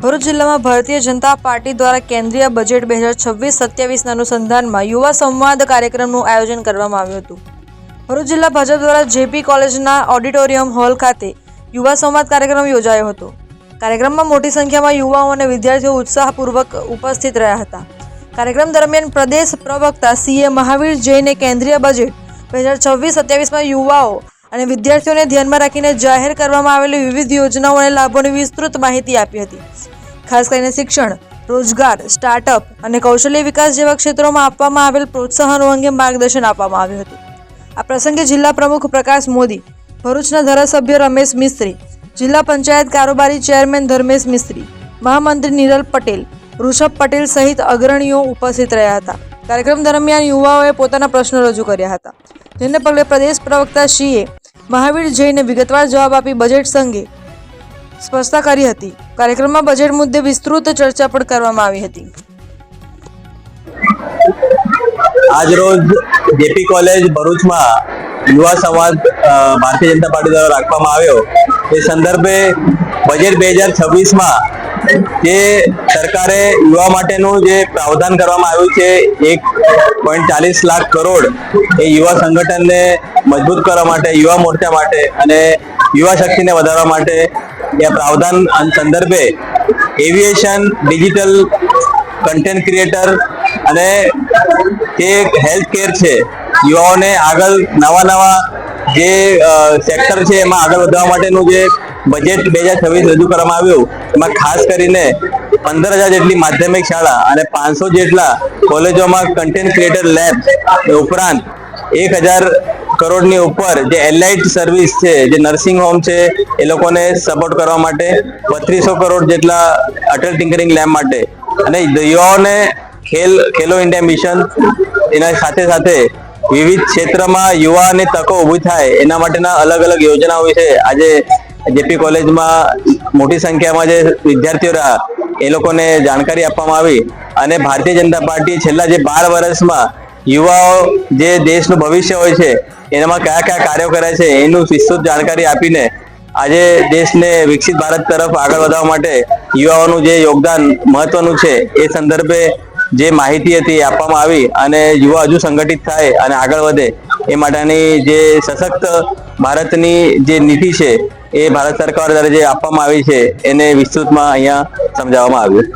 ભરૂચ જિલ્લામાં ભારતીય જનતા પાર્ટી દ્વારા કેન્દ્રીય બજેટ 2026-27ના અનુસંધાનમાં યુવા સંવાદ કાર્યક્રમનું આયોજન કરવામાં આવ્યું હતું। ભરૂચ જિલ્લા ભાજપ દ્વારા જેપી કોલેજના ઓડિટોરિયમ હોલ ખાતે યુવા સંવાદ કાર્યક્રમ યોજાયો હતો। કાર્યક્રમમાં મોટી સંખ્યામાં યુવાઓ અને વિદ્યાર્થીઓ ઉત્સાહપૂર્વક ઉપસ્થિત રહ્યા હતા। કાર્યક્રમ દરમિયાન પ્રદેશ પ્રવક્તા સીએ મહાવીર જૈને કેન્દ્રીય બજેટ 2026-27માં યુવાઓ અને વિદ્યાર્થીઓને ધ્યાનમાં રાખીને જાહેર કરવામાં આવેલી વિવિધ યોજનાઓ અને લાભોની વિસ્તૃત માહિતી આપી હતી। ખાસ કરીને શિક્ષણ, રોજગાર, સ્ટાર્ટઅપ અને કૌશલ્ય વિકાસ જેવા ક્ષેત્રોમાં આપવામાં આવેલ પ્રોત્સાહનો અંગે માર્ગદર્શન આપવામાં આવ્યું હતું। આ પ્રસંગે જિલ્લા પ્રમુખ પ્રકાશ મોદી, ભરૂચના ધારાસભ્ય રમેશ મિસ્ત્રી, જિલ્લા પંચાયત કારોબારી ચેરમેન ધર્મેશ મિસ્ત્રી, મહામંત્રી નિરલ પટેલ, ઋષભ પટેલ સહિત અગ્રણીઓ ઉપસ્થિત રહ્યા હતા। કાર્યક્રમ દરમિયાન યુવાઓએ પોતાના પ્રશ્નો રજૂ કર્યા હતા, જેને પગલે પ્રદેશ પ્રવક્તા શ્રીએ મહાવીર જૈને વિગતવાર જવાબ આપી બજેટ અંગે સ્પષ્ટતા કરી હતી। કાર્યક્રમમાં બજેટ મુદ્દે વિસ્તૃત ચર્ચા પણ કરવામાં આવી હતી। આજ રોજ જેપી કોલેજ ભરૂચમાં યુવા સંવાદ ભારતીય જનતા પાર્ટી દ્વારા રાખવામાં આવ્યો। એ સંદર્ભે બજેટ 2026માં જે સરકારે યુવા માટેનું જે પ્રાવધાન કરવામાં આવ્યું છે 1.40 લાખ કરોડ એ યુવા સંગઠનને મજબૂત કરવા માટે, યુવા મોરચા માટે અને યુવા શક્તિને વધારવા માટે એ પ્રાવધાન સંદર્ભે એવિએશન, ડિજિટલ કન્ટેન્ટ ક્રિએટર અને જે હેલ્થ કેર છે, યુવાઓને આગળ નવા જે સેક્ટર છે એમાં આગળ વધવા માટેનું જે બજેટ 2026 રજૂ કરવામાં આવ્યું, એમાં ખાસ કરીને 15,000 જેટલી માધ્યમિક શાળા અને 500 જેટલા કોલેજોમાં કન્ટેન્ટ ક્રિએટર લેબ ઉપરાંત 1,000 કરોડની ઉપર જે એલાઇટ સર્વિસ છે, જે નર્સિંગ હોમ છે, એ લોકોને સપોર્ટ કરવા માટે 3200 કરોડ જેટલા અટલ ટિંકરિંગ લેબ માટે અને યુવાઓને ખેલો ઇન્ડિયા મિશન એના સાથે સાથે વિવિધ ક્ષેત્રમાં યુવાને તકો ઊભી થાય એના માટેના અલગ અલગ યોજનાઓ વિશે આજે જેપી કોલેજમાં મોટી સંખ્યામાં જે વિદ્યાર્થીઓ રહ્યા એ લોકોને જાણકારી આપવામાં આવી અને ભારતીય જનતા પાર્ટી છેલ્લા જે 12 વર્ષમાં યુવાઓ જે દેશનું ભવિષ્ય હોય છે એનામાં કયા કયા કાર્યો કરે છે એનું વિસ્તૃત જાણકારી આપીને આજે દેશને વિકસિત ભારત તરફ આગળ વધવા માટે યુવાઓનું જે યોગદાન મહત્વનું છે એ સંદર્ભે જે માહિતી હતી આપવામાં આવી અને યુવા હજુ સંગઠિત થાય અને આગળ વધે એ માટેની જે સશક્ત ભારતની જે નીતિ છે એ ભારત સરકાર દ્વારા જે આપવામાં આવી છે એને વિસ્તૃતમાં અહીંયા સમજાવવામાં આવ્યું।